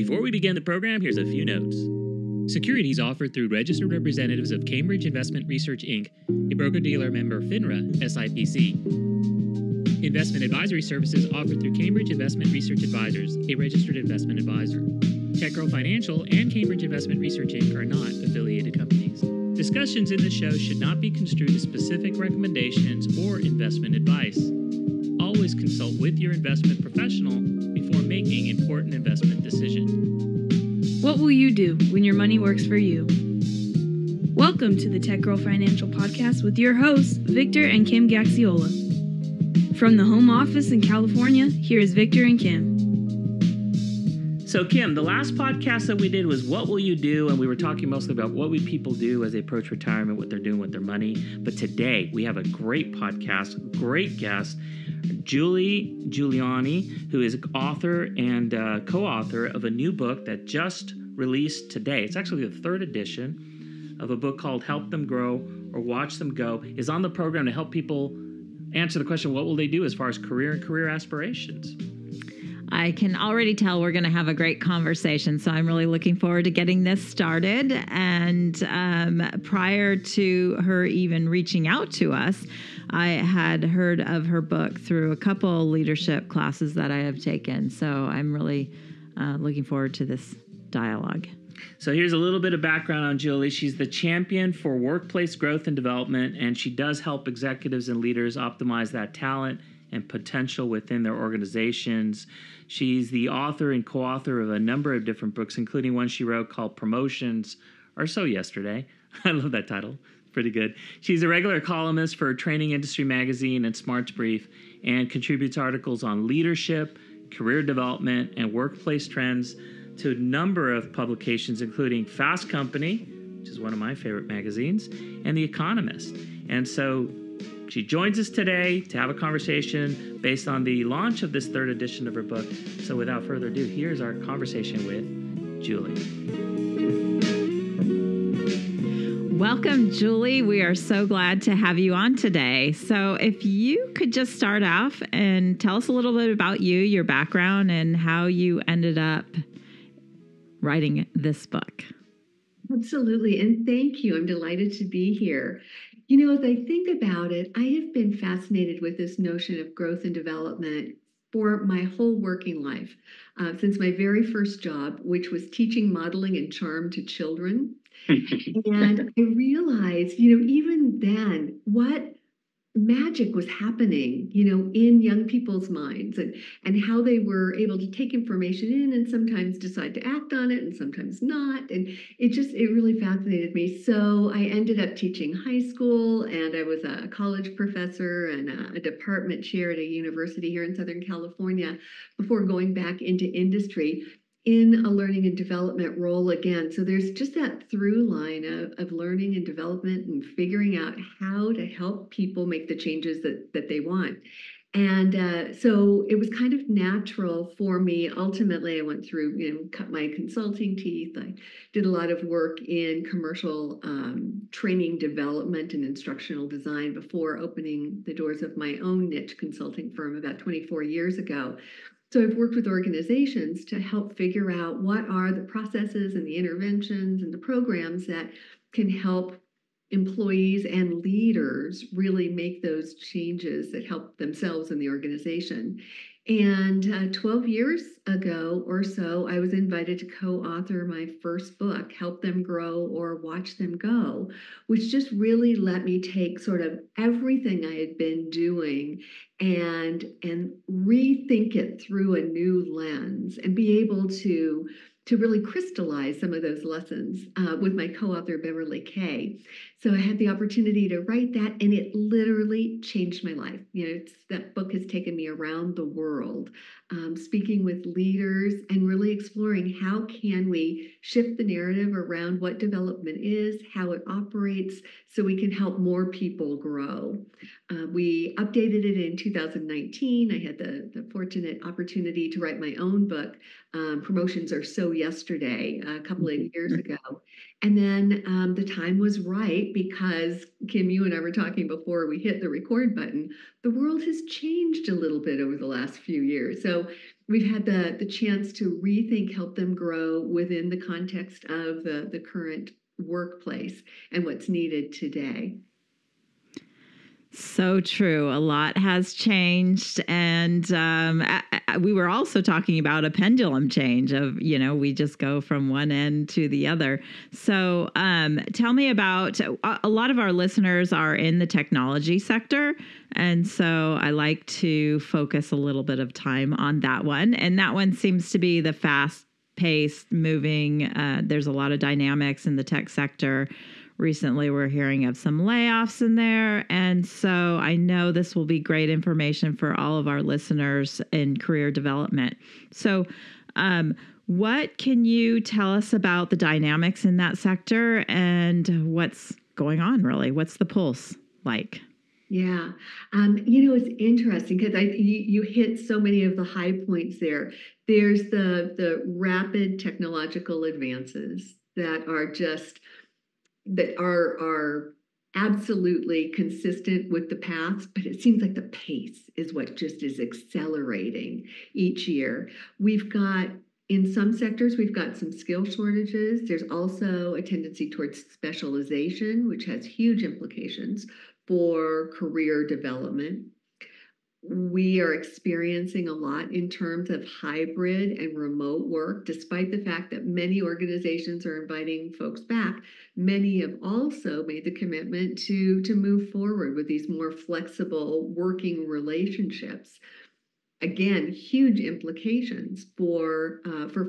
Before we begin the program, here's a few notes. Securities offered through registered representatives of Cambridge Investment Research, Inc., a broker-dealer member FINRA, SIPC. Investment advisory services offered through Cambridge Investment Research Advisors, a registered investment advisor. TechGirl Financial and Cambridge Investment Research, Inc. are not affiliated companies. Discussions in this show should not be construed as specific recommendations or investment advice. Always consult with your investment professional before making important investment decisions. What will you do when your money works for you? Welcome to the TechGirl Financial podcast with your hosts, Victor and Kim Gaxiola. From the home office in California, here is Victor and Kim. So, Kim, the last podcast that we did was What Will You Do? And we were talking mostly about what would people do as they approach retirement, what they're doing with their money. But today, we have a great podcast, great guest, Winkle Giulioni, who is author and co-author of a new book that just released today. It's actually the third edition of a book called Help Them Grow or Watch Them Go. Is on the program to help people answer the question, what will they do as far as career and career aspirations? I can already tell we're going to have a great conversation, so I'm really looking forward to getting this started. And prior to her even reaching out to us, I had heard of her book through a couple leadership classes that I have taken. So I'm really looking forward to this dialogue. So here's a little bit of background on Julie. She's the champion for workplace growth and development, and she does help executives and leaders optimize that talent and potential within their organizations. She's the author and co-author of a number of different books, including one she wrote called Promotions Are So Yesterday. I love that title. Pretty good. She's a regular columnist for Training Industry Magazine and Smarts Brief and contributes articles on leadership, career development, and workplace trends to a number of publications, including Fast Company, which is one of my favorite magazines, and The Economist. And so she joins us today to have a conversation based on the launch of this third edition of her book. So without further ado, here's our conversation with Julie. Welcome, Julie. We are so glad to have you on today. So if you could just start off and tell us a little bit about you, your background, and how you ended up writing this book. Absolutely. And thank you. I'm delighted to be here. You know, as I think about it, I have been fascinated with this notion of growth and development for my whole working life, since my very first job, which was teaching modeling and charm to children. And I realized, you know, even then, what magic was happening, you know, in young people's minds and how they were able to take information in and sometimes decide to act on it and sometimes not. And it really fascinated me. So I ended up teaching high school, and I was a college professor and a department chair at a university here in Southern California before going back into industry in a learning and development role again. So there's just that through line of learning and development and figuring out how to help people make the changes that they want. And so it was kind of natural for me. Ultimately, I went through, you know, cut my consulting teeth. I did a lot of work in commercial training development and instructional design before opening the doors of my own niche consulting firm about 24 years ago. So I've worked with organizations to help figure out what are the processes and the interventions and the programs that can help employees and leaders really make those changes that help themselves and the organization. And 12 years ago or so, I was invited to co-author my first book, Help Them Grow or Watch Them Go, which just really let me take sort of everything I had been doing and rethink it through a new lens and be able to really crystallize some of those lessons with my co-author, Beverly Kay. So I had the opportunity to write that, and it literally changed my life. You know, that book has taken me around the world, speaking with leaders and really exploring how can we shift the narrative around what development is, how it operates, so we can help more people grow. We updated it in 2019. I had the fortunate opportunity to write my own book, Promotions Are So Yesterday, a couple of years ago. And then the time was right because, Kim, you and I were talking before we hit the record button. The world has changed a little bit over the last few years. So we've had the chance to rethink, help them grow within the context of the current workplace and what's needed today. So true. A lot has changed. And we were also talking about a pendulum change of, we just go from one end to the other. So tell me about, a lot of our listeners are in the technology sector. And so I like to focus a little bit of time on that one. And that one seems to be the fast-paced moving. There's a lot of dynamics in the tech sector. Recently, we're hearing of some layoffs in there. And so I know this will be great information for all of our listeners in career development. So what can you tell us about the dynamics in that sector and what's going on, really? What's the pulse like? Yeah. It's interesting because you hit so many of the high points there. There's the rapid technological advances that are absolutely consistent with the past, but it seems like the pace is what just is accelerating each year. In some sectors, we've got some skill shortages. There's also a tendency towards specialization, which has huge implications for career development. We are experiencing a lot in terms of hybrid and remote work, despite the fact that many organizations are inviting folks back. Many have also made the commitment to move forward with these more flexible working relationships. Again, huge implications for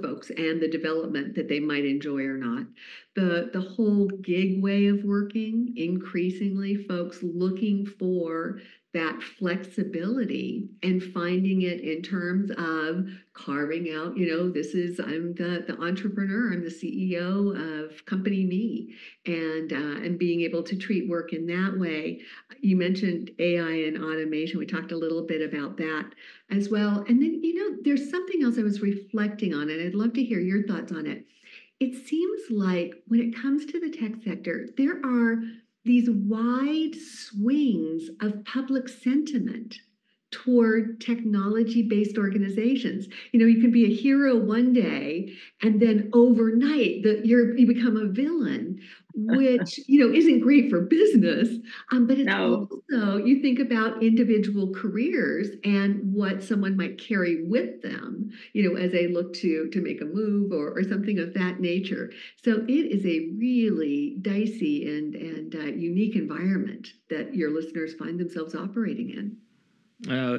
folks and the development that they might enjoy or not. The whole gig way of working, increasingly folks looking for that flexibility and finding it in terms of carving out, I'm the entrepreneur, I'm the CEO of company me, and being able to treat work in that way. You mentioned AI and automation. We talked a little bit about that as well. And then, there's something else I was reflecting on, and I'd love to hear your thoughts on it. It seems like when it comes to the tech sector, there are these wide swings of public sentiment toward technology-based organizations. You can be a hero one day, and then overnight you become a villain, which isn't great for business. But it's also, you think about individual careers and what someone might carry with them, as they look to make a move or something of that nature. So it is a really dicey and unique environment that your listeners find themselves operating in.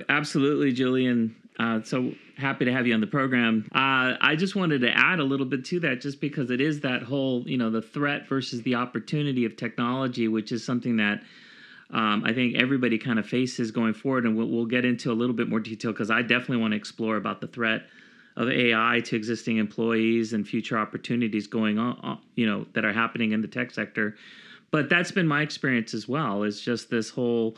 Absolutely, Julian. So happy to have you on the program. I just wanted to add a little bit to that, just because it is that whole, the threat versus the opportunity of technology, which is something that I think everybody kind of faces going forward. And we'll get into a little bit more detail, because I definitely want to explore about the threat of AI to existing employees and future opportunities going on, that are happening in the tech sector. But that's been my experience as well. It's just this whole,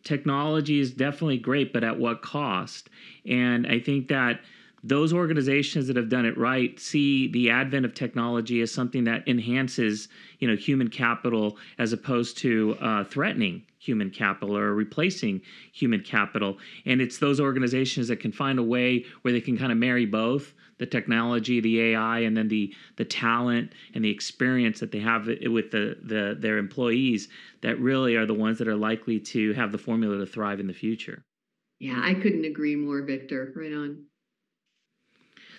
technology is definitely great, but at what cost? And I think that those organizations that have done it right see the advent of technology as something that enhances, human capital, as opposed to threatening human capital or replacing human capital. And it's those organizations that can find a way where they can kind of marry both the technology, the AI, and then the talent and the experience that they have with their employees, that really are the ones that are likely to have the formula to thrive in the future. Yeah, I couldn't agree more, Victor. Right on.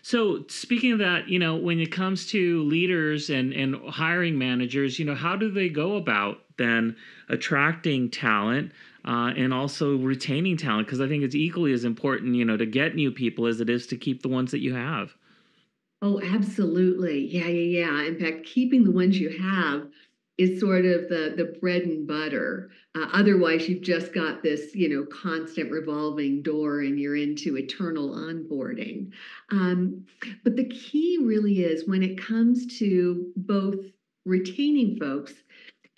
So speaking of that, when it comes to leaders and hiring managers, how do they go about then attracting talent and also retaining talent? Because I think it's equally as important, to get new people as it is to keep the ones that you have. Oh, absolutely. Yeah. In fact, keeping the ones you have is sort of the bread and butter. Otherwise, you've just got this, constant revolving door, and you're into eternal onboarding. But the key really is, when it comes to both retaining folks,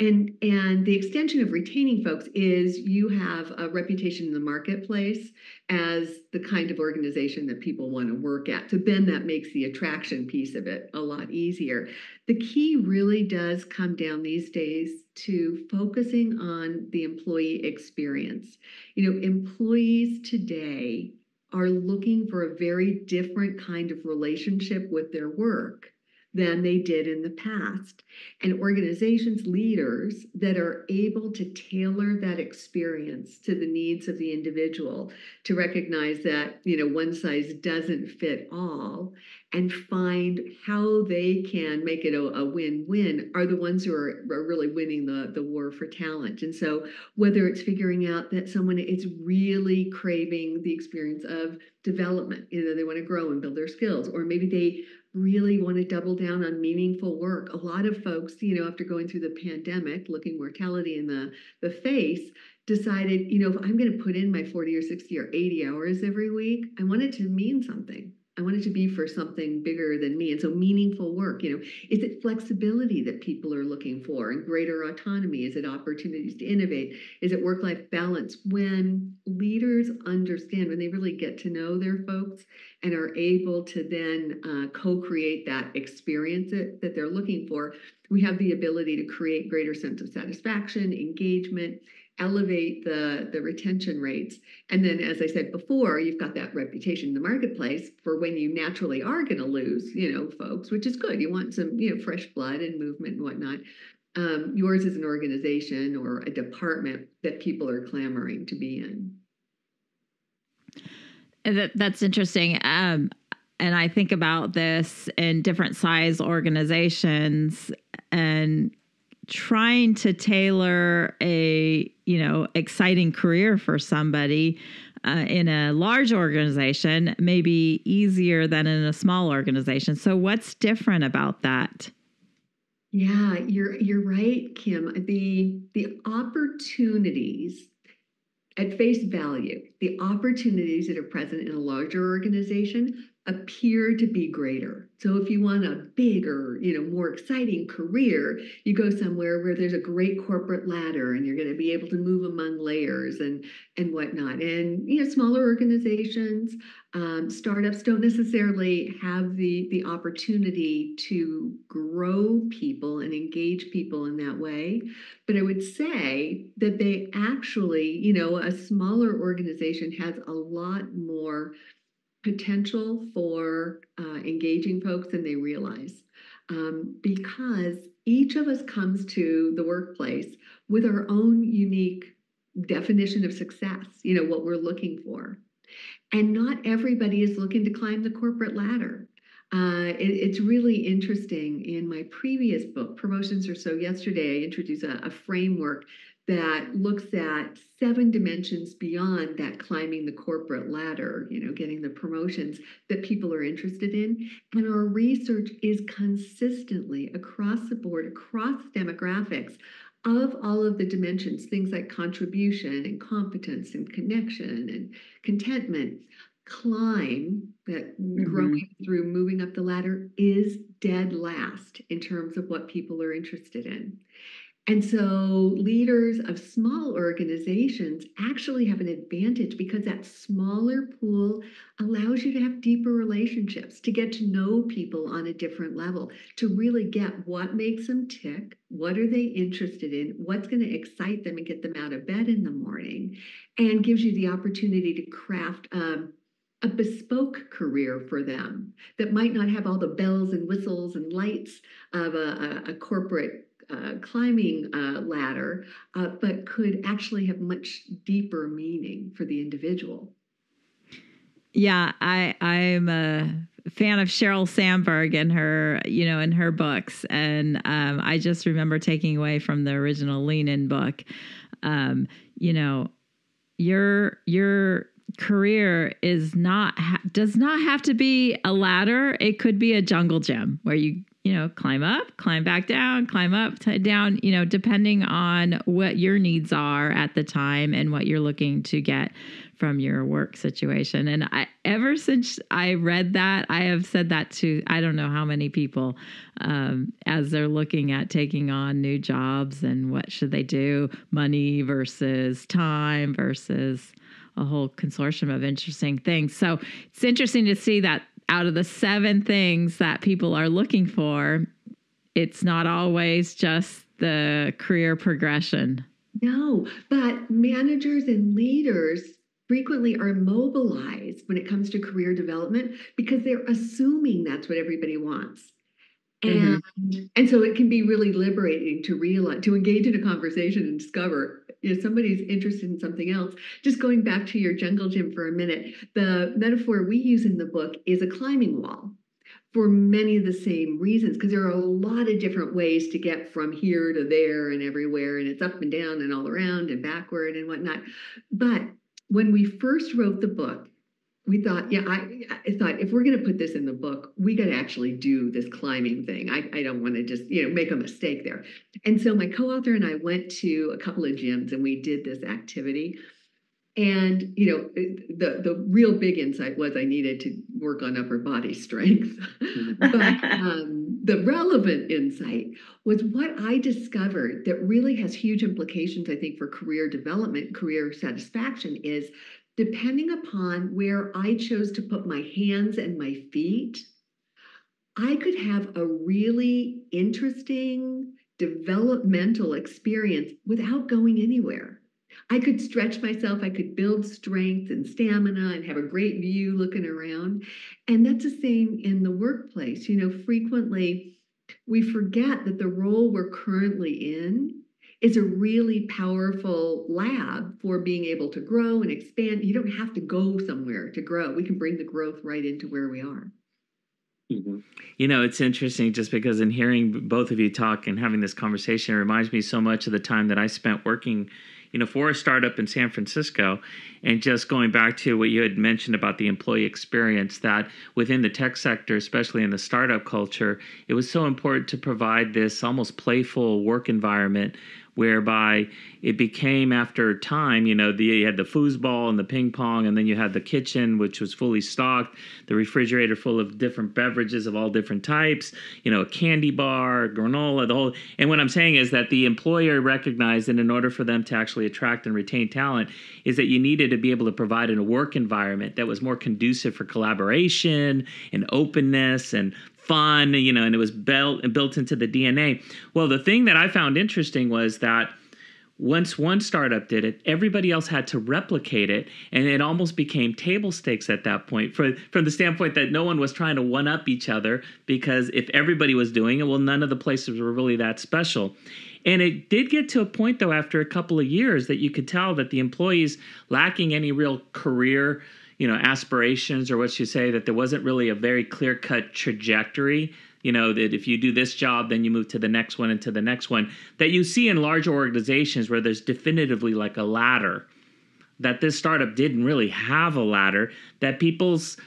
and the extension of retaining folks, is you have a reputation in the marketplace as the kind of organization that people want to work at. So then that makes the attraction piece of it a lot easier. The key really does come down these days to focusing on the employee experience. Employees today are looking for a very different kind of relationship with their work than they did in the past. And organizations, leaders that are able to tailor that experience to the needs of the individual, to recognize that, one size doesn't fit all, and find how they can make it a win-win, are the ones who are really winning the war for talent. And so whether it's figuring out that someone is really craving the experience of development, they want to grow and build their skills, or maybe they really want to double down on meaningful work. A lot of folks, after going through the pandemic, looking mortality in the face, decided, if I'm going to put in my 40 or 60 or 80 hours every week, I want it to mean something. I want it to be for something bigger than me. And so meaningful work, is it flexibility that people are looking for and greater autonomy? Is it opportunities to innovate? Is it work-life balance? When leaders understand, when they really get to know their folks and are able to then co-create that experience that they're looking for, we have the ability to create greater sense of satisfaction, engagement, elevate the retention rates. And then, as I said before, you've got that reputation in the marketplace for when you naturally are going to lose, folks, which is good. You want some, fresh blood and movement and whatnot. Yours is an organization or a department that people are clamoring to be in. That's interesting. And I think about this in different size organizations and trying to tailor a, exciting career for somebody in a large organization may be easier than in a small organization. So what's different about that? Yeah, you're right, Kim. The opportunities at face value, the opportunities that are present in a larger organization appear to be greater. So if you want a bigger, more exciting career, you go somewhere where there's a great corporate ladder and you're going to be able to move among layers and whatnot. And smaller organizations, startups don't necessarily have the opportunity to grow people and engage people in that way. But I would say that they actually, a smaller organization has a lot more potential for engaging folks than they realize, because each of us comes to the workplace with our own unique definition of success, what we're looking for. And not everybody is looking to climb the corporate ladder. It's really interesting. In my previous book, Promotions Or So Yesterday, I introduce a framework that looks at 7 dimensions beyond that climbing the corporate ladder, getting the promotions that people are interested in. And our research is consistently across the board, across demographics, of all of the dimensions, things like contribution and competence and connection and contentment, climb, that growing through moving up the ladder, is dead last in terms of what people are interested in. And so leaders of small organizations actually have an advantage because that smaller pool allows you to have deeper relationships, to get to know people on a different level, to really get what makes them tick, what are they interested in, what's going to excite them and get them out of bed in the morning, and gives you the opportunity to craft a bespoke career for them that might not have all the bells and whistles and lights of a corporate climbing ladder, but could actually have much deeper meaning for the individual. Yeah, I'm a fan of Sheryl Sandberg and her, in her books. And I just remember taking away from the original Lean In book, your career does not have to be a ladder. It could be a jungle gym where you climb up, climb back down, climb up, down, depending on what your needs are at the time and what you're looking to get from your work situation. And ever since I read that, I have said that to, I don't know how many people, as they're looking at taking on new jobs and what should they do, money versus time versus a whole consortium of interesting things. So it's interesting to see that out of the 7 things that people are looking for, it's not always just the career progression. No, but managers and leaders frequently are mobilized when it comes to career development because they're assuming that's what everybody wants. And and so it can be really liberating to realize, to engage in a conversation and discover if somebody's interested in something else. Just going back to your jungle gym for a minute, the metaphor we use in the book is a climbing wall for many of the same reasons, because there are a lot of different ways to get from here to there and everywhere, and it's up and down and all around and backward and whatnot. But when we first wrote the book, we thought, I thought if we're going to put this in the book, we got to actually do this climbing thing. I don't want to just, make a mistake there. And so my co-author and I went to a couple of gyms and we did this activity. And, the real big insight was I needed to work on upper body strength. But the relevant insight was what I discovered that really has huge implications, I think, for career development, career satisfaction is depending upon where I chose to put my hands and my feet, I could have a really interesting developmental experience without going anywhere. I could stretch myself, I could build strength and stamina and have a great view looking around. And that's the same in the workplace. Frequently we forget that the role we're currently in is a really powerful lab for being able to grow and expand. You don't have to go somewhere to grow. We can bring the growth right into where we are. It's interesting just because in hearing both of you talk and having this conversation, it reminds me so much of the time that I spent working for a startup in San Francisco. And just going back to what you had mentioned about the employee experience, that within the tech sector, especially in the startup culture, it was so important to provide this almost playful work environment whereby it became, after time, you had the foosball and the ping pong, and then you had the kitchen, which was fully stocked, the refrigerator full of different beverages of all different types, a candy bar, granola, the whole. And what I'm saying is that the employer recognized that in order for them to actually attract and retain talent, is that you needed to be able to provide a work environment that was more conducive for collaboration and openness and fun, and it was built into the DNA. Well, the thing that I found interesting was that once one startup did it, everybody else had to replicate it, and it almost became table stakes at that point, from the standpoint that no one was trying to one-up each other, because if everybody was doing it, well, none of the places were really that special. And it did get to a point, though, after a couple of years, that you could tell that the employees, lacking any real career aspirations, or what you say, that there wasn't really a very clear-cut trajectory, that if you do this job, then you move to the next one and to the next one, that you see in larger organizations where there's definitively like a ladder, that this startup didn't really have a ladder, that people's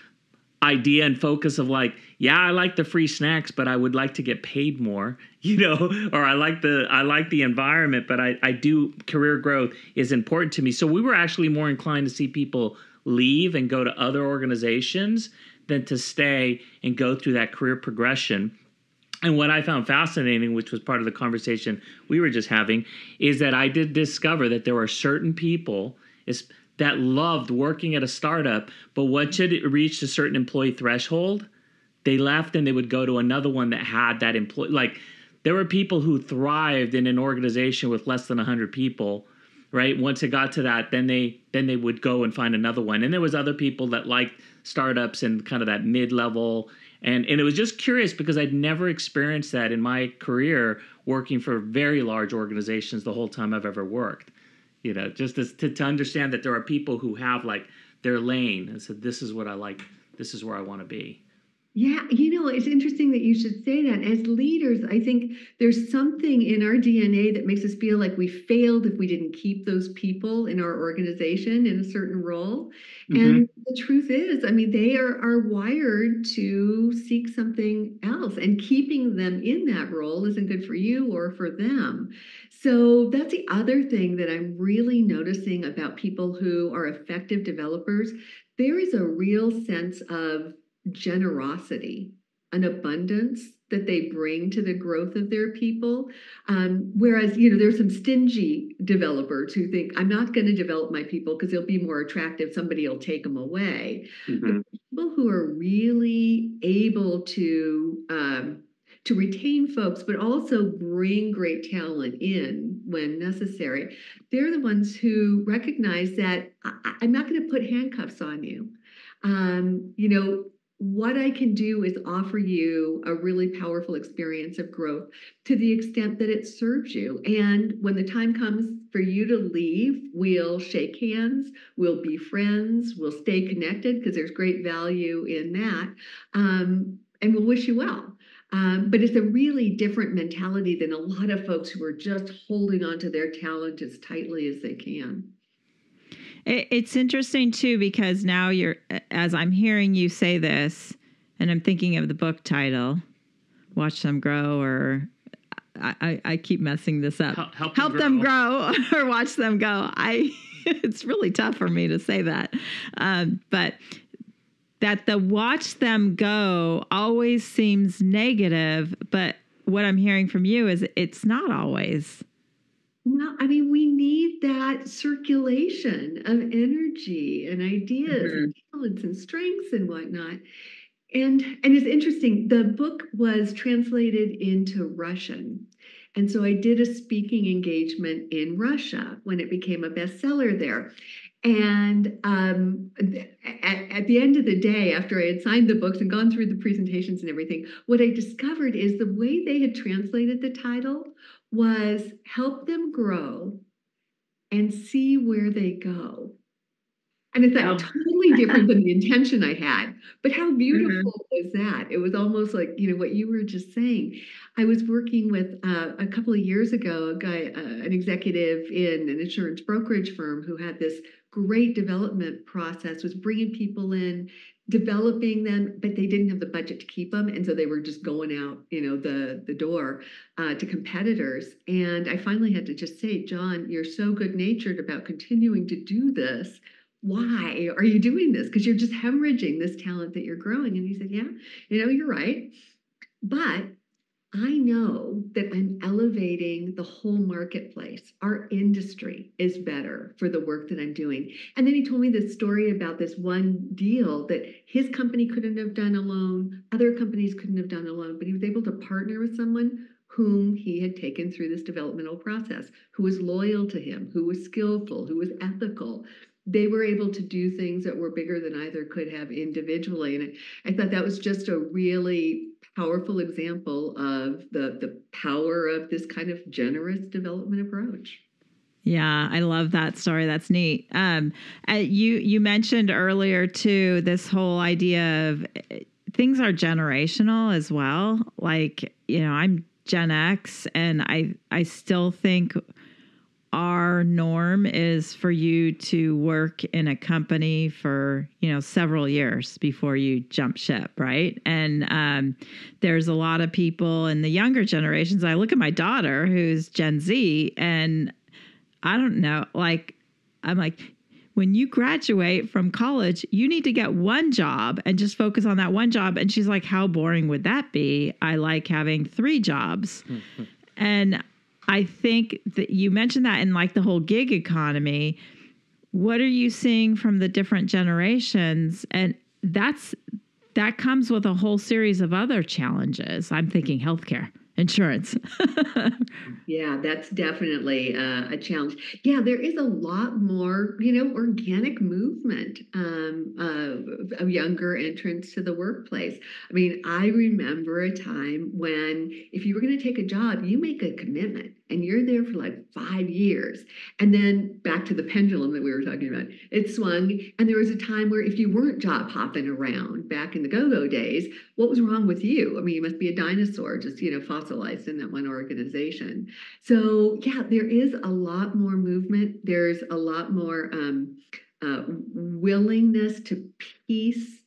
idea and focus of like, I like the free snacks, but I would like to get paid more, or I like the environment, but I do, career growth is important to me. So we were actually more inclined to see people leave and go to other organizations than to stay and go through that career progression. And what I found fascinating, which was part of the conversation we were just having, is that I did discover that there were certain people that loved working at a startup, but once it reached a certain employee threshold, they left and they would go to another one that had that employee. Like, there were people who thrived in an organization with less than 100 people, right? Once it got to that, then they would go and find another one. And there was other people that liked startups and kind of that mid-level. And it was just curious because I'd never experienced that in my career working for very large organizations the whole time I've ever worked. Just to understand that there are people who have like their lane and said, this is what I like, this is where I want to be. Yeah, it's interesting that you should say that. As leaders, I think there's something in our DNA that makes us feel like we failed if we didn't keep those people in our organization in a certain role. And the truth is, they are wired to seek something else, and keeping them in that role isn't good for you or for them. So that's the other thing that I'm really noticing about people who are effective developers. There is a real sense of generosity, an abundance that they bring to the growth of their people. Whereas, there's some stingy developers who think, I'm not going to develop my people because they'll be more attractive. Somebody will take them away. But people who are really able to to retain folks, but also bring great talent in when necessary. They're the ones who recognize that I'm not going to put handcuffs on you. You know, what I can do is offer you a really powerful experience of growth to the extent that it serves you. And when the time comes for you to leave, we'll shake hands, we'll be friends, we'll stay connected because there's great value in that, and we'll wish you well. But it's a really different mentality than a lot of folks who are just holding on to their talent as tightly as they can. It's interesting too, because now as I'm hearing you say this, and I'm thinking of the book title, Watch Them Grow, or I keep messing this up. Help them grow or watch them go. It's really tough for me to say that. But that the watch them go always seems negative, but what I'm hearing from you is it's not always. No, I mean, we need that circulation of energy and ideas and talents and strengths and whatnot. And it's interesting, the book was translated into Russian. And so I did a speaking engagement in Russia when it became a bestseller there. And at the end of the day, after I had signed the books and gone through the presentations and everything, what I discovered is the way they had translated the title was Help Them Grow and See Where They Go. And it's like totally different than the intention I had. But how beautiful was that? It was almost like, you know, what you were just saying. I was working with a couple of years ago, a guy, an executive in an insurance brokerage firm who had this great development process, was bringing people in, developing them, but they didn't have the budget to keep them. And so they were just going out, you know, the door to competitors. And I finally had to just say, John, you're so good natured about continuing to do this. Why are you doing this? Because you're just hemorrhaging this talent that you're growing. And he said, yeah, you know, you're right. But I know that I'm elevating the whole marketplace. Our industry is better for the work that I'm doing. And then he told me this story about this one deal that his company couldn't have done alone, other companies couldn't have done alone, but he was able to partner with someone whom he had taken through this developmental process, who was loyal to him, who was skillful, who was ethical. They were able to do things that were bigger than either could have individually. And I thought that was just a really powerful example of the power of this kind of generous development approach. Yeah, I love that story. That's neat. You mentioned earlier too, this whole idea of things are generational as well. Like, you know, I'm Gen X, and I still think our norm is for you to work in a company for, you know, several years before you jump ship, right? And there's a lot of people in the younger generations. I look at my daughter, who's Gen Z, and I don't know, like, I'm like, when you graduate from college, you need to get one job and just focus on that one job. And she's like, how boring would that be? I like having 3 jobs. And I think that you mentioned that in like the whole gig economy. What are you seeing from the different generations? And that comes with a whole series of other challenges. I'm thinking healthcare, insurance. Yeah, that's definitely a challenge. Yeah, there is a lot more, you know, organic movement of younger entrants to the workplace. I mean, I remember a time when if you were going to take a job, you make a commitment and you're there for like 5 years. And then back to the pendulum that we were talking about, it swung. And there was a time where if you weren't job hopping around back in the go-go days, what was wrong with you? I mean, you must be a dinosaur, just, you know, fossilized in that one organization. So yeah, there is a lot more movement. There's a lot more willingness to piece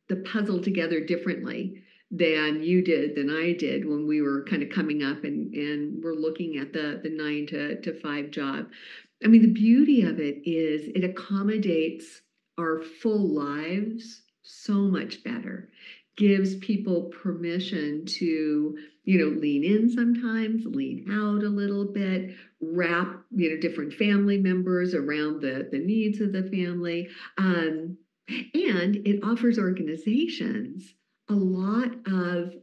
the puzzle together differently than you did, than I did when we were kind of coming up and we're looking at the 9 to 5 job. I mean, the beauty of it is it accommodates our full lives so much better. Gives people permission to, you know, lean in sometimes, lean out a little bit, wrap, you know, different family members around the needs of the family. And it offers organizations a lot of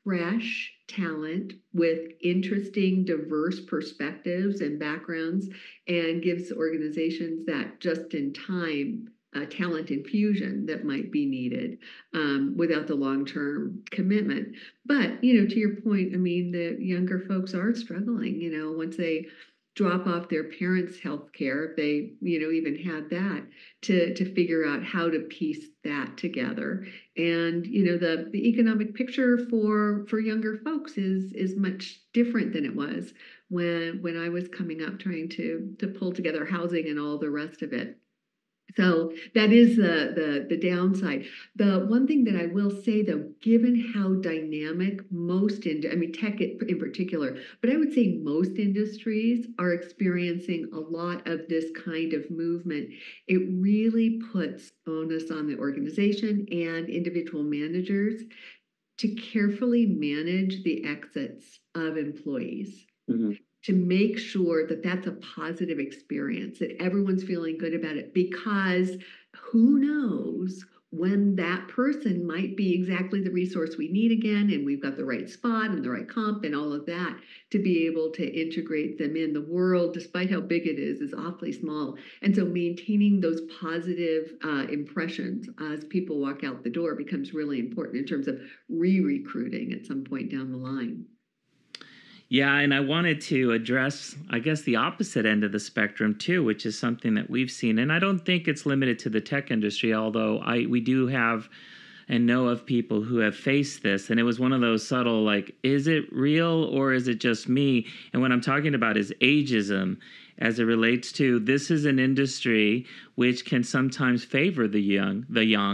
fresh talent with interesting, diverse perspectives and backgrounds, and gives organizations that just-in-time talent infusion that might be needed without the long-term commitment. But, to your point, I mean, the younger folks are struggling, once they drop off their parents' health care, if they, even had that, to figure out how to piece that together. And, the economic picture for younger folks is much different than it was when I was coming up trying to pull together housing and all the rest of it. So that is the downside. The one thing that I will say, though, given how dynamic tech in particular, but I would say most industries are experiencing a lot of this kind of movement, it really puts onus on the organization and individual managers to carefully manage the exits of employees. Mm-hmm. To make sure that that's a positive experience, that everyone's feeling good about it, because who knows when that person might be exactly the resource we need again, and we've got the right spot and the right comp and all of that to be able to integrate them in. The world, despite how big it is awfully small. And so maintaining those positive impressions as people walk out the door becomes really important in terms of re-recruiting at some point down the line. Yeah, and I wanted to address, I guess, the opposite end of the spectrum too, which is something that we've seen. And I don't think it's limited to the tech industry, although we do have and know of people who have faced this. And it was one of those subtle, like, is it real or is it just me? And what I'm talking about is ageism as it relates to, this is an industry which can sometimes favor the young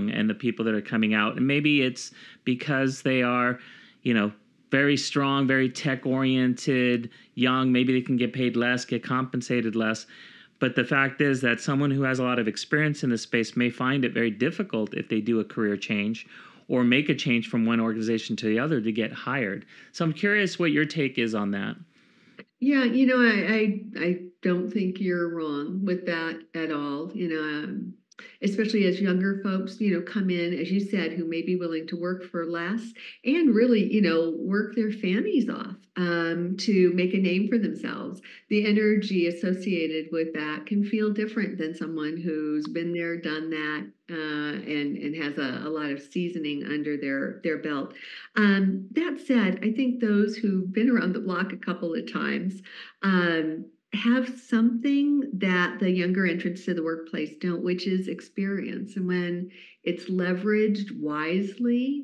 and the people that are coming out. And maybe it's because they are, very strong, very tech-oriented, young. Maybe they can get paid less, get compensated less. But the fact is that someone who has a lot of experience in this space may find it very difficult if they do a career change or make a change from one organization to the other to get hired. So I'm curious what your take is on that. Yeah, I don't think you're wrong with that at all. Especially as younger folks, come in, as you said, who may be willing to work for less and really, work their fannies off to make a name for themselves. The energy associated with that can feel different than someone who's been there, done that, and has a lot of seasoning under their belt. That said, I think those who've been around the block a couple of times have something that the younger entrants to the workplace don't, which is experience. And when it's leveraged wisely,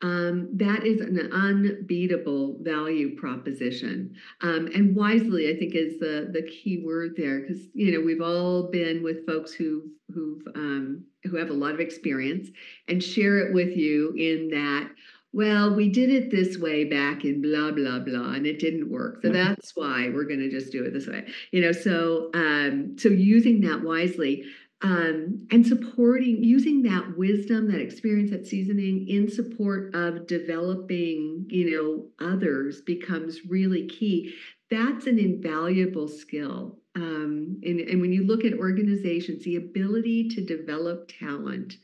that is an unbeatable value proposition. And wisely, I think, is the key word there, because we've all been with folks who have a lot of experience and share it with you in that, well, we did it this way back in blah, blah, blah, and it didn't work. So that's why we're going to just do it this way. So using that wisely and using that wisdom, that experience, that seasoning in support of developing, others becomes really key. That's an invaluable skill. And when you look at organizations, the ability to develop talent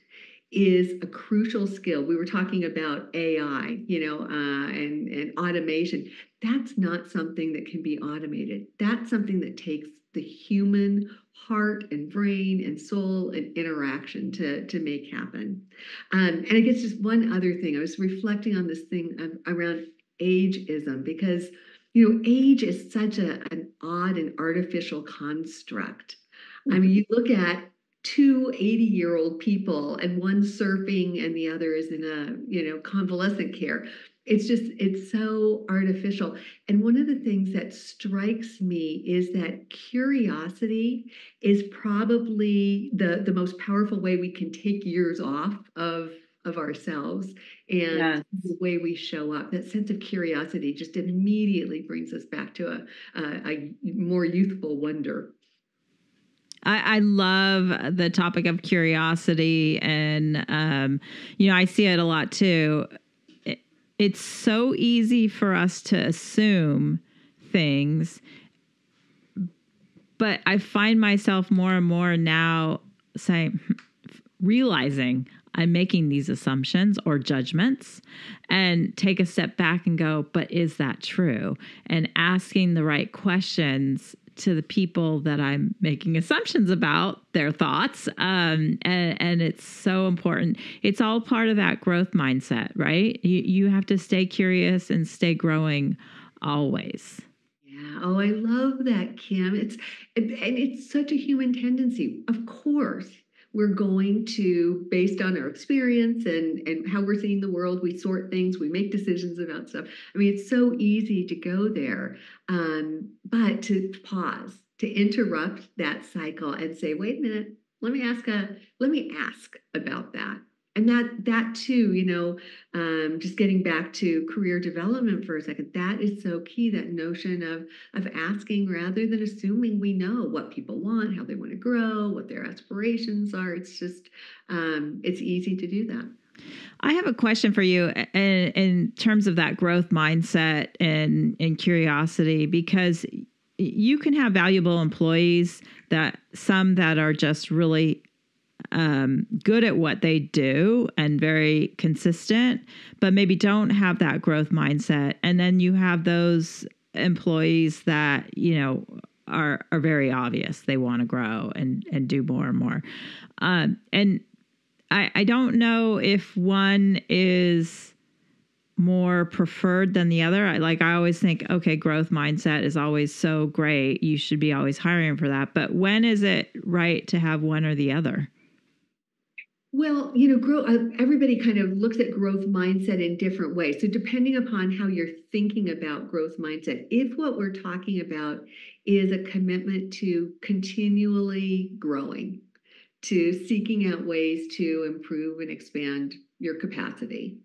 is a crucial skill. We were talking about AI, and automation. That's not something that can be automated. That's something that takes the human heart and brain and soul and interaction to make happen. And I guess just one other thing, I was reflecting on this thing around ageism, because, age is such an odd and artificial construct. I mean, you look at two 80-year-old people and one surfing and the other is in a convalescent care. It's so artificial. And one of the things that strikes me is that curiosity is probably the most powerful way we can take years off of ourselves, and yes, the way we show up. That sense of curiosity just immediately brings us back to a more youthful wonder. I love the topic of curiosity, and I see it a lot too. It's so easy for us to assume things, but I find myself more and more now realizing I'm making these assumptions or judgments, and take a step back and go, but is that true? And asking the right questions to the people that I'm making assumptions about their thoughts. And it's so important. It's all part of that growth mindset, right? You have to stay curious and stay growing always. Yeah. Oh, I love that, Kim. And it's such a human tendency. Of course, we're going to, based on our experience and how we're seeing the world, we sort things, we make decisions about stuff. I mean, it's so easy to go there. But to pause, to interrupt that cycle and say, wait a minute, let me ask about that. And that too, just getting back to career development for a second, that is so key, that notion of asking rather than assuming we know what people want, how they want to grow, what their aspirations are. It's just, it's easy to do that. I have a question for you in terms of that growth mindset and curiosity, because you can have valuable employees some that are just really good at what they do and very consistent, but maybe don't have that growth mindset. And then you have those employees that, are very obvious. They want to grow and do more and more. And I don't know if one is more preferred than the other. I always think, okay, growth mindset is always so great. You should be always hiring for that. But when is it right to have one or the other? Well, everybody kind of looks at growth mindset in different ways. So depending upon how you're thinking about growth mindset, if what we're talking about is a commitment to continually growing, to seeking out ways to improve and expand your capacity,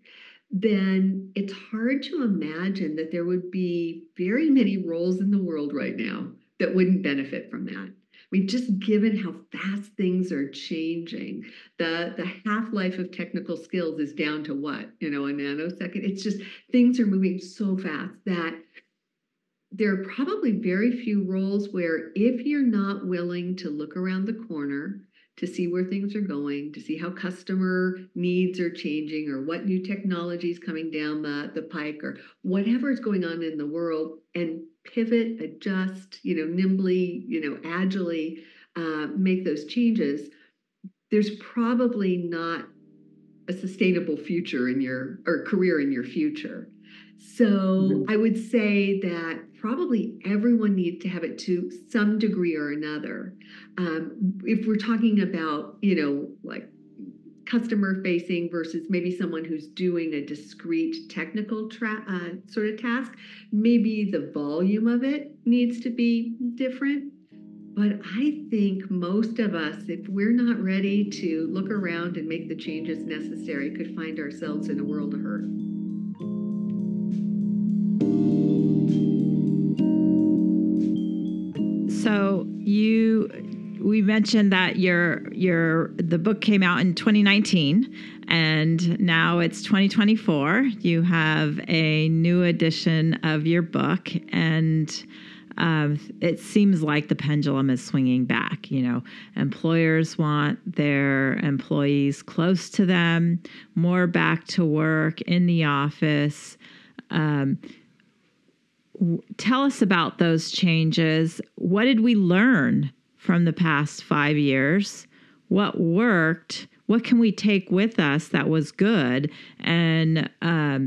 then it's hard to imagine that there would be very many roles in the world right now that wouldn't benefit from that. I mean, just given how fast things are changing, the half-life of technical skills is down to what? A nanosecond. It's just things are moving so fast that there are probably very few roles where if you're not willing to look around the corner to see where things are going, to see how customer needs are changing or what new technology is coming down the pike or whatever is going on in the world, and pivot, adjust, nimbly, agilely make those changes, there's probably not a sustainable future or career in your future. So I would say that probably everyone needs to have it to some degree or another. If we're talking about, like customer facing versus maybe someone who's doing a discrete technical sort of task, maybe the volume of it needs to be different. But I think most of us, if we're not ready to look around and make the changes necessary, could find ourselves in a world of hurt. So we mentioned that the book came out in 2019 and now it's 2024. You have a new edition of your book, and it seems like the pendulum is swinging back. Employers want their employees close to them, more back to work in the office. Tell us about those changes. What did we learn from the past 5 years? What worked? What can we take with us that was good? And how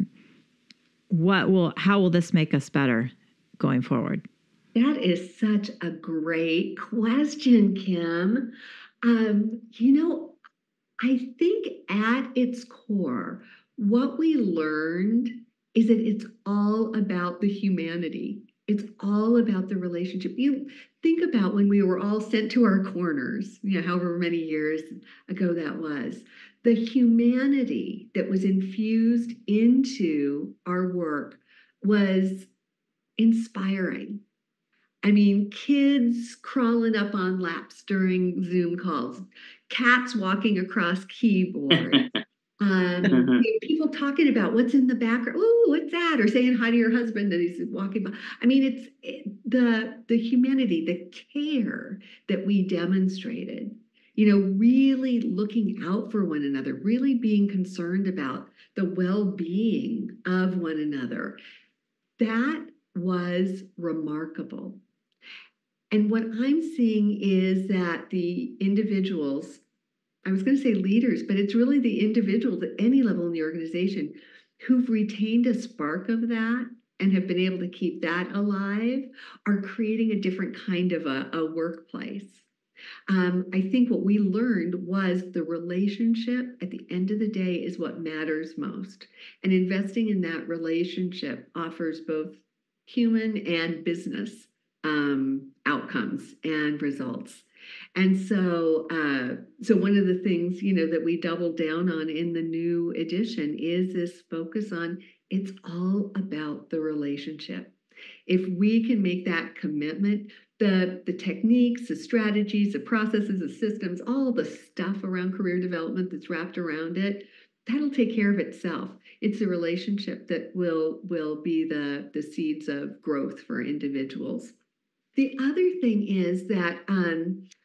will this make us better going forward? That is such a great question, Kim. I think at its core, what we learned is that it's all about the humanity. It's all about the relationship. You think about when we were all sent to our corners, however many years ago that was. The humanity that was infused into our work was inspiring. I mean, kids crawling up on laps during Zoom calls, cats walking across keyboards. People talking about what's in the background. Oh, what's that? Or saying hi to your husband that he's walking by. I mean, the humanity, the care that we demonstrated, really looking out for one another, really being concerned about the well-being of one another. That was remarkable. And what I'm seeing is that the individuals, I was going to say leaders, but it's really the individuals at any level in the organization who've retained a spark of that and have been able to keep that alive, are creating a different kind of a workplace. I think what we learned was the relationship at the end of the day is what matters most. And investing in that relationship offers both human and business outcomes and results. And so one of the things, that we doubled down on in the new edition is this focus on it's all about the relationship. If we can make that commitment, the techniques, the strategies, the processes, the systems, all the stuff around career development that's wrapped around it, that'll take care of itself. It's the relationship that will be the seeds of growth for individuals. The other thing is that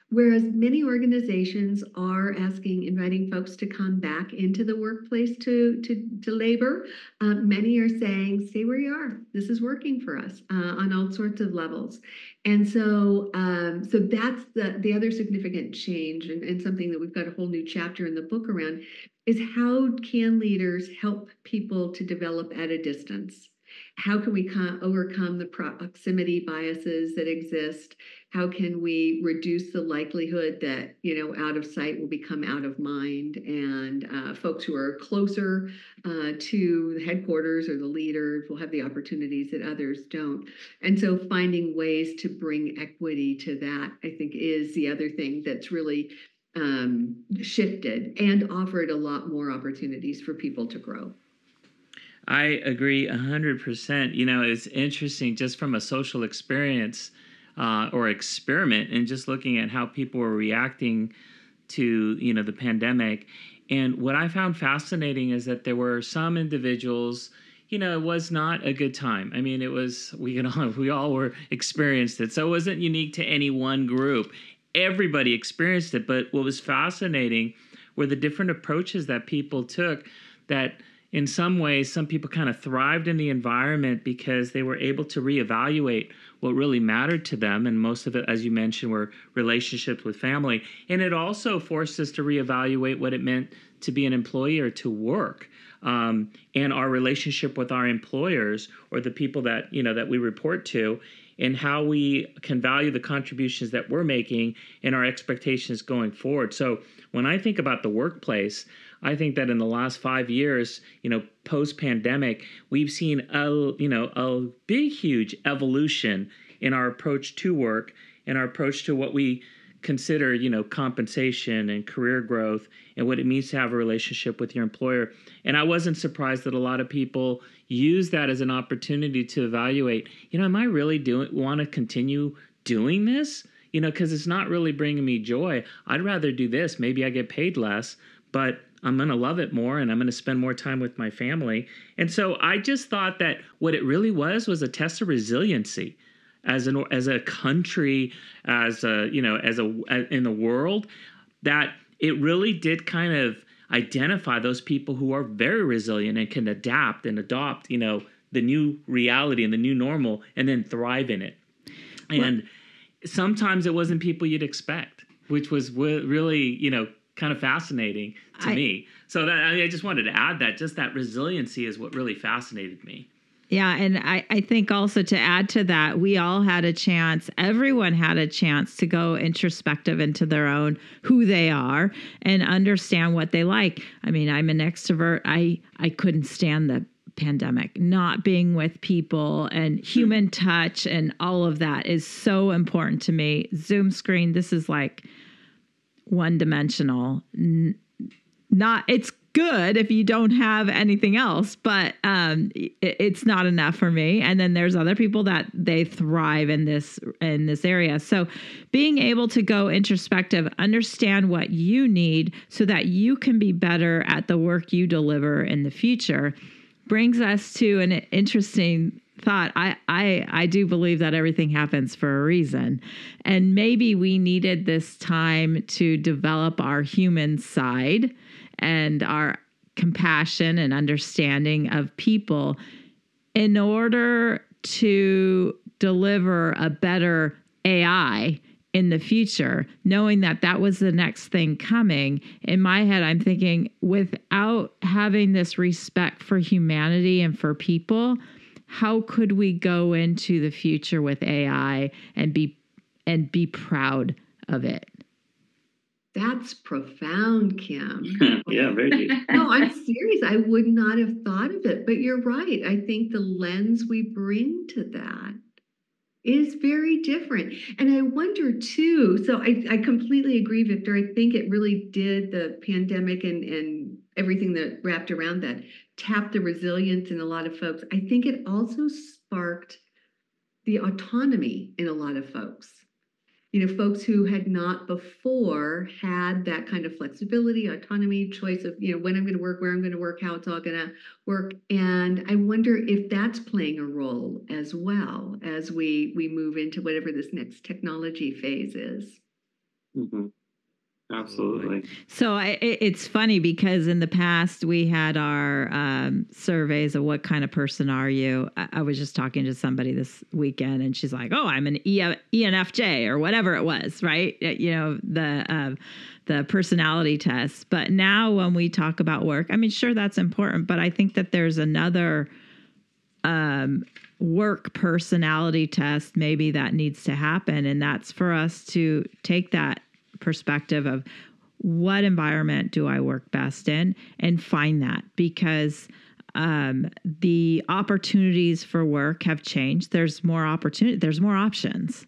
whereas many organizations are inviting folks to come back into the workplace to labor, many are saying, stay where you are. This is working for us on all sorts of levels. And so that's the other significant change and something that we've got a whole new chapter in the book around is how can leaders help people to develop at a distance? How can we overcome the proximity biases that exist? How can we reduce the likelihood that, out of sight will become out of mind, and folks who are closer to the headquarters or the leaders will have the opportunities that others don't. And so finding ways to bring equity to that, I think, is the other thing that's really shifted and offered a lot more opportunities for people to grow. I agree 100%. It's interesting just from a social experience or experiment and just looking at how people were reacting to, the pandemic. And what I found fascinating is that there were some individuals, it was not a good time. I mean, we all were experienced it. So it wasn't unique to any one group. Everybody experienced it. But what was fascinating were the different approaches that people took that in some ways, some people kind of thrived in the environment because they were able to reevaluate what really mattered to them. And most of it, as you mentioned, were relationships with family. And it also forced us to reevaluate what it meant to be an employee or to work, and our relationship with our employers or the people that, that we report to, and how we can value the contributions that we're making and our expectations going forward. So when I think about the workplace, I think that in the last 5 years, post-pandemic, we've seen a big, huge evolution in our approach to work and our approach to what we consider, compensation and career growth and what it means to have a relationship with your employer. And I wasn't surprised that a lot of people use that as an opportunity to evaluate, am I really want to continue doing this? Because it's not really bringing me joy. I'd rather do this. Maybe I get paid less, but I'm going to love it more and I'm going to spend more time with my family. And so I just thought that what it really was a test of resiliency as a country, in the world, that it really did kind of identify those people who are very resilient and can adapt and adopt, the new reality and the new normal and then thrive in it. And sometimes it wasn't people you'd expect, which was really, kind of fascinating to me. So that I just wanted to add that just that resiliency is what really fascinated me. Yeah. And I think also to add to that, everyone had a chance to go introspective into their own, who they are and understand what they like. I mean, I'm an extrovert. I couldn't stand the pandemic, not being with people and human touch and all of that is so important to me. Zoom screen, this is like one-dimensional. It's good if you don't have anything else, but it's not enough for me. And then there's other people that they thrive in this area. So being able to go introspective, understand what you need so that you can be better at the work you deliver in the future brings us to an interesting thought, I do believe that everything happens for a reason. And maybe we needed this time to develop our human side and our compassion and understanding of people in order to deliver a better AI in the future, knowing that that was the next thing coming. In my head, I'm thinking, without having this respect for humanity and for people, how could we go into the future with AI and be proud of it? That's profound, Kim. Yeah, very deep. No, I'm serious. I would not have thought of it, but you're right. I think the lens we bring to that is very different. And I wonder too, so I completely agree, Victor. I think it really did, the pandemic and everything that wrapped around that, tapped the resilience in a lot of folks. I think it also sparked the autonomy in a lot of folks. You know, folks who had not before had that kind of flexibility, autonomy, choice of, you know, when I'm going to work, where I'm going to work, how it's all going to work. And I wonder if that's playing a role as well as we move into whatever this next technology phase is. Mm-hmm. Absolutely. So it's funny because in the past we had our surveys of what kind of person are you. I was just talking to somebody this weekend and she's like, oh, I'm an ENFJ or whatever it was, right? You know, the personality test. But now when we talk about work, I mean, sure, that's important, but I think that there's another work personality test maybe that needs to happen. And that's for us to take that perspective of what environment do I work best in and find that, because the opportunities for work have changed. There's more opportunity, there's more options.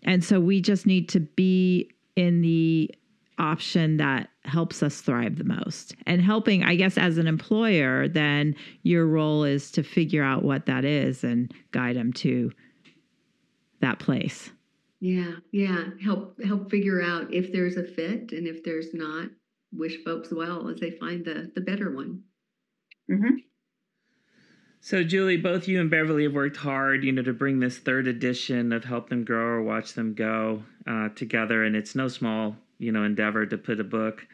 And so we just need to be in the option that helps us thrive the most. And helping, I guess, as an employer, then your role is to figure out what that is and guide them to that place. Yeah. Help figure out if there's a fit, and if there's not, wish folks well as they find the better one. Mm-hmm. So, Julie, both you and Beverly have worked hard, to bring this third edition of Help Them Grow or Watch Them Go together, and it's no small, endeavor to put a book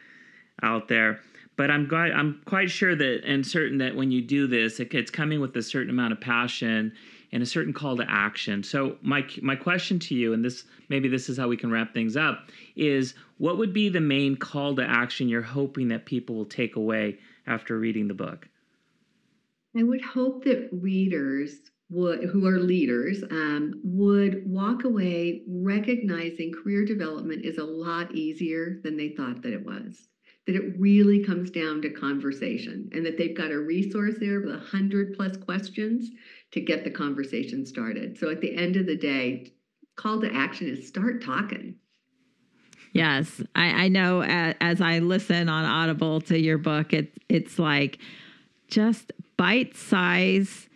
out there. But I'm quite sure that and certain that when you do this, it's coming with a certain amount of passion and a certain call to action. So my question to you, and this is how we can wrap things up, is what would be the main call to action you're hoping that people will take away after reading the book? I would hope that readers who are leaders would walk away recognizing career development is a lot easier than they thought that it was. That it really comes down to conversation, and that they've got a resource there with 100+ questions to get the conversation started. So at the end of the day, call to action is start talking. Yes, I know as I listen on Audible to your book, it's like just bite-size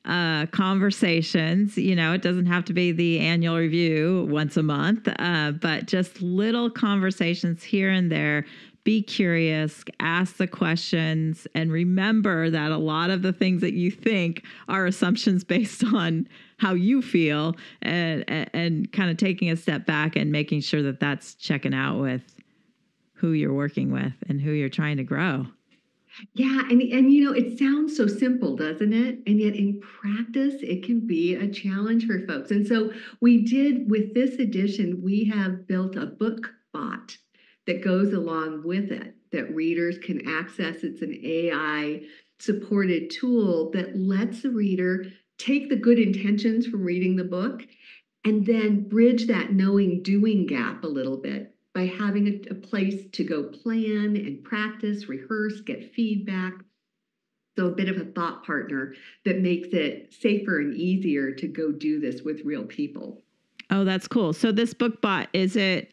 conversations. It doesn't have to be the annual review once a month, but just little conversations here and there. Be curious, ask the questions, and remember that a lot of the things that you think are assumptions based on how you feel, and kind of taking a step back and making sure that that's checking out with who you're working with and who you're trying to grow. Yeah, and it sounds so simple, doesn't it? And yet in practice, it can be a challenge for folks. And so with this edition, we have built a book bot that goes along with it, that readers can access. It's an AI-supported tool that lets the reader take the good intentions from reading the book and then bridge that knowing-doing gap a little bit by having a place to go plan and practice, rehearse, get feedback. So a bit of a thought partner that makes it safer and easier to go do this with real people. Oh, that's cool. So this book bot,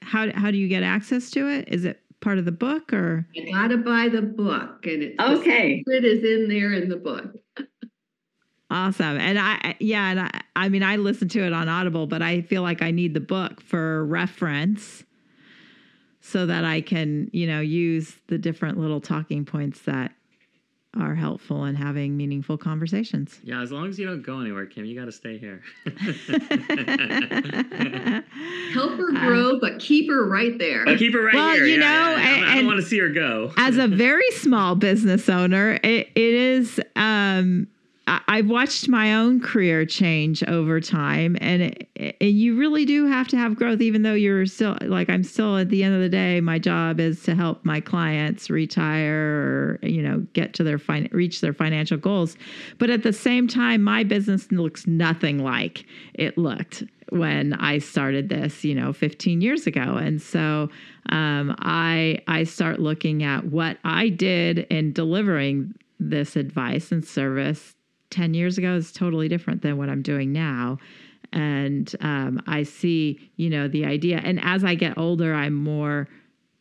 how do you get access to it? Is it part of the book, or? You gotta buy the book, and it's okay. It is in there in the book. Awesome. And I mean, I listen to it on Audible, but I feel like I need the book for reference so that I can, use the different little talking points that are helpful in having meaningful conversations. Yeah, as long as you don't go anywhere, Kim, you got to stay here. Help her grow, but keep her right there. Keep her right Well, here. you know, I don't and want to see her go. As a very small business owner, it is. I've watched my own career change over time, and you really do have to have growth, even though you're still like, I'm still at the end of the day, my job is to help my clients retire or, get to reach their financial goals. But at the same time, my business looks nothing like it looked when I started this, 15 years ago. And so I start looking at what I did in delivering this advice and service 10 years ago is totally different than what I'm doing now. And I see, the idea. And as I get older, I'm more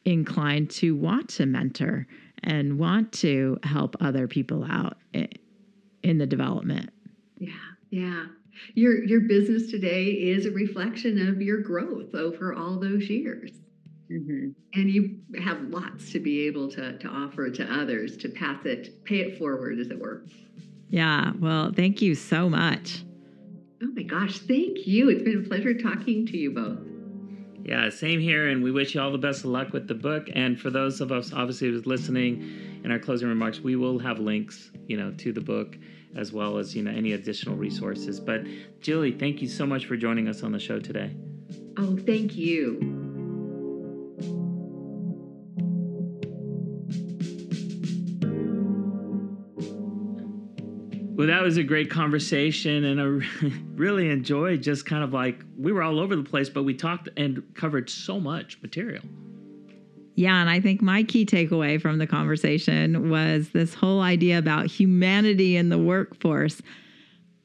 inclined to want to mentor and want to help other people out in the development. Yeah. Your business today is a reflection of your growth over all those years. Mm-hmm. And you have lots to be able to offer to others, to pay it forward, as it were. Yeah. Well, thank you so much. Oh my gosh. Thank you. It's been a pleasure talking to you both. Yeah, same here. And we wish you all the best of luck with the book. And for those of us, obviously, who's listening, in our closing remarks, we will have links, to the book, as well as, any additional resources. But Julie, thank you so much for joining us on the show today. Oh, thank you. Well, that was a great conversation, and I really enjoyed just kind of like, we were all over the place, but we talked and covered so much material. Yeah, and I think my key takeaway from the conversation was this whole idea about humanity in the workforce.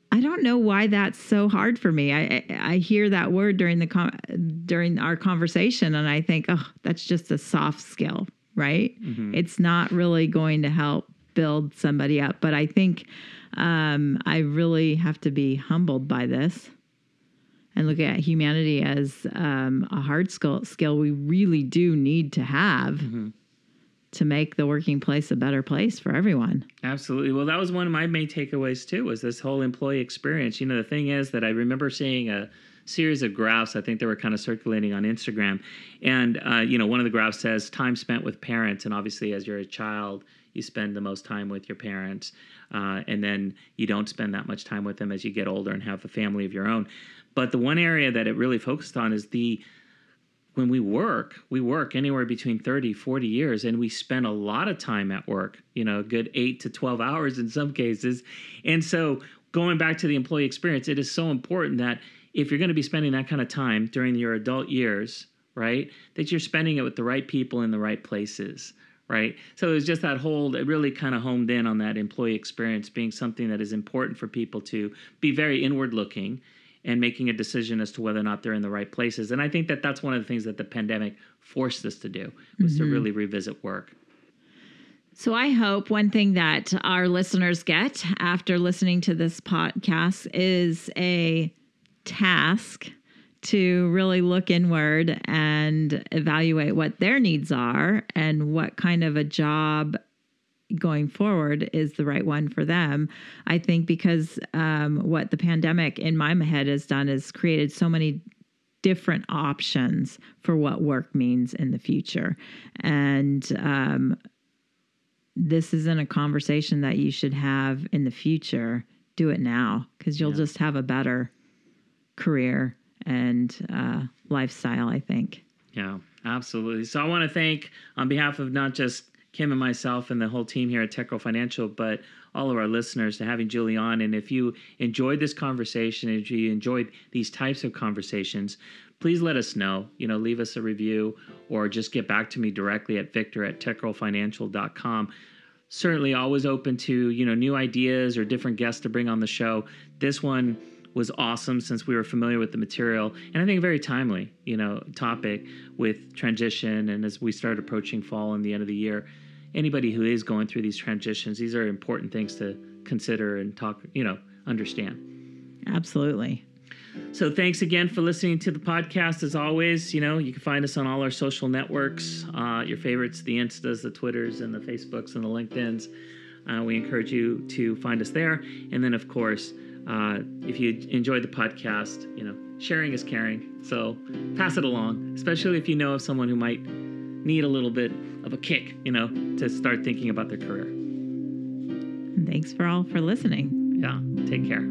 I don't know why that's so hard for me. I hear that word during our conversation, and I think, oh, that's just a soft skill, right? Mm-hmm. It's not really going to help build somebody up. But I think I really have to be humbled by this and look at humanity as a hard skill we really do need to have to make the working place a better place for everyone. Absolutely. Well, that was one of my main takeaways too, was this whole employee experience. The thing is that I remember seeing a series of graphs. I think they were kind of circulating on Instagram. And, one of the graphs says time spent with parents. And obviously, as you're a child, you spend the most time with your parents. And then you don't spend that much time with them as you get older and have a family of your own. But the one area that it really focused on is when we work anywhere between 30, 40 years, and we spend a lot of time at work, a good 8 to 12 hours in some cases. And so going back to the employee experience, it is so important that if you're going to be spending that kind of time during your adult years, right, that you're spending it with the right people in the right places. Right. So it was just it really kind of homed in on that employee experience being something that is important for people to be very inward looking and making a decision as to whether or not they're in the right places. And I think that that's one of the things that the pandemic forced us to do, was to really revisit work. So I hope one thing that our listeners get after listening to this podcast is a task to really look inward and evaluate what their needs are and what kind of a job going forward is the right one for them. I think because what the pandemic in my head has done is created so many different options for what work means in the future. And this isn't a conversation that you should have in the future. Do it now, because you'll just have a better career and lifestyle, I think. Yeah, absolutely. So I want to thank, on behalf of not just Kim and myself and the whole team here at TechGirl Financial, but all of our listeners, to having Julie on. And if you enjoyed this conversation, if you enjoyed these types of conversations, please let us know. Leave us a review or just get back to me directly at victor@techgirlfinancial.com. Certainly always open to, new ideas or different guests to bring on the show. This one was awesome since we were familiar with the material, and I think a very timely, topic with transition. And as we start approaching fall and the end of the year, anybody who is going through these transitions, these are important things to consider and talk, understand. Absolutely. So thanks again for listening to the podcast. As always, you can find us on all our social networks, your favorites, the Instas, the Twitters, and the Facebooks, and the LinkedIns. We encourage you to find us there. And then, of course, if you enjoyed the podcast, sharing is caring. So pass it along, especially if you know of someone who might need a little bit of a kick, to start thinking about their career. Thanks for all for listening. Yeah, take care.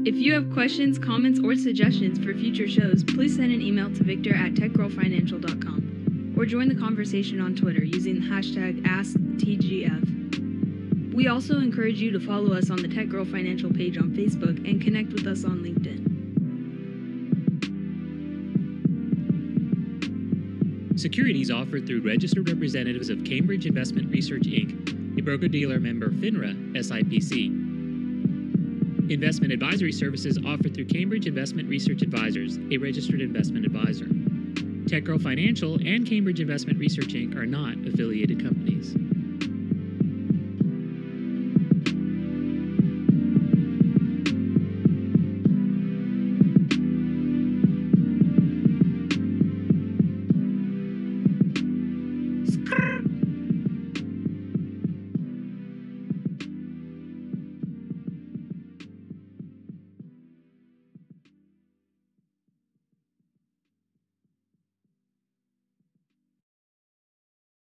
If you have questions, comments, or suggestions for future shows, please send an email to victor@techgirlfinancial.com or join the conversation on Twitter using the hashtag AskTGF. We also encourage you to follow us on the TechGirl Financial page on Facebook and connect with us on LinkedIn. Securities offered through registered representatives of Cambridge Investment Research, Inc., a broker-dealer member FINRA SIPC. Investment advisory services offered through Cambridge Investment Research Advisors, a registered investment advisor. TechGirl Financial and Cambridge Investment Research, Inc. are not affiliated companies.